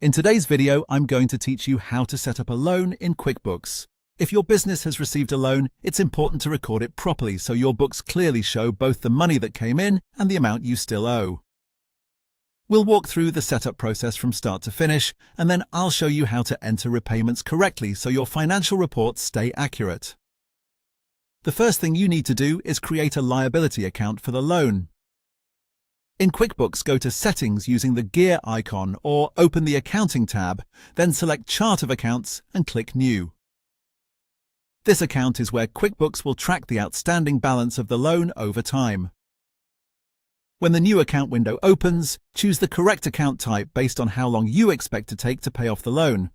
In today's video, I'm going to teach you how to set up a loan in QuickBooks. If your business has received a loan, it's important to record it properly so your books clearly show both the money that came in and the amount you still owe. We'll walk through the setup process from start to finish, and then I'll show you how to enter repayments correctly so your financial reports stay accurate. The first thing you need to do is create a liability account for the loan. In QuickBooks, go to Settings using the gear icon or open the Accounting tab, then select Chart of Accounts and click New. This account is where QuickBooks will track the outstanding balance of the loan over time. When the new account window opens, choose the correct account type based on how long you expect to take to pay off the loan.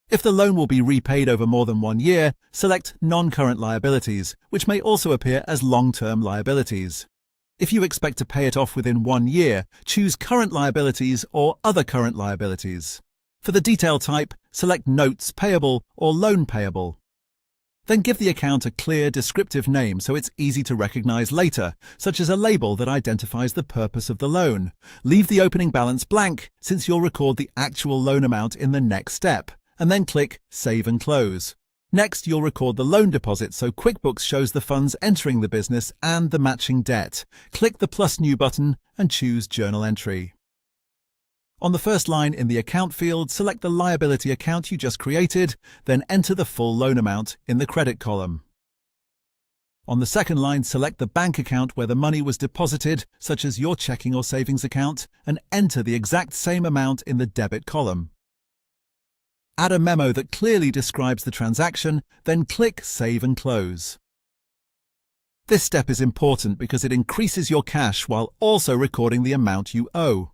If the loan will be repaid over more than 1 year, select Non-Current Liabilities, which may also appear as long-term liabilities. If you expect to pay it off within 1 year, choose Current Liabilities or Other Current Liabilities. For the detail type, select Notes Payable or Loan Payable. Then give the account a clear, descriptive name so it's easy to recognize later, such as a label that identifies the purpose of the loan. Leave the opening balance blank, since you'll record the actual loan amount in the next step, and then click Save and Close. Next, you'll record the loan deposit so QuickBooks shows the funds entering the business and the matching debt. Click the Plus New button and choose Journal Entry. On the first line in the Account field, select the liability account you just created, then enter the full loan amount in the Credit column. On the second line, select the bank account where the money was deposited, such as your checking or savings account, and enter the exact same amount in the Debit column. Add a memo that clearly describes the transaction, then click Save and Close. This step is important because it increases your cash while also recording the amount you owe.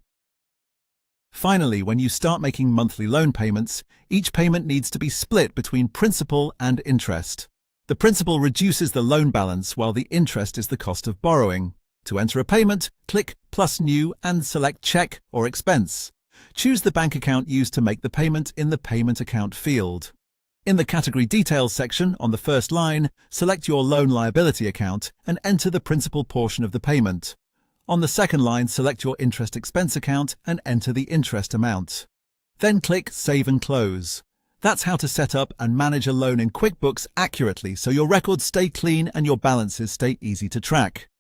Finally, when you start making monthly loan payments, each payment needs to be split between principal and interest. The principal reduces the loan balance while the interest is the cost of borrowing. To enter a payment, click Plus New and select Check or Expense. Choose the bank account used to make the payment in the Payment Account field. In the Category Details section on the first line, select your loan liability account and enter the principal portion of the payment. On the second line, select your interest expense account and enter the interest amount. Then click Save and Close. That's how to set up and manage a loan in QuickBooks accurately so your records stay clean and your balances stay easy to track.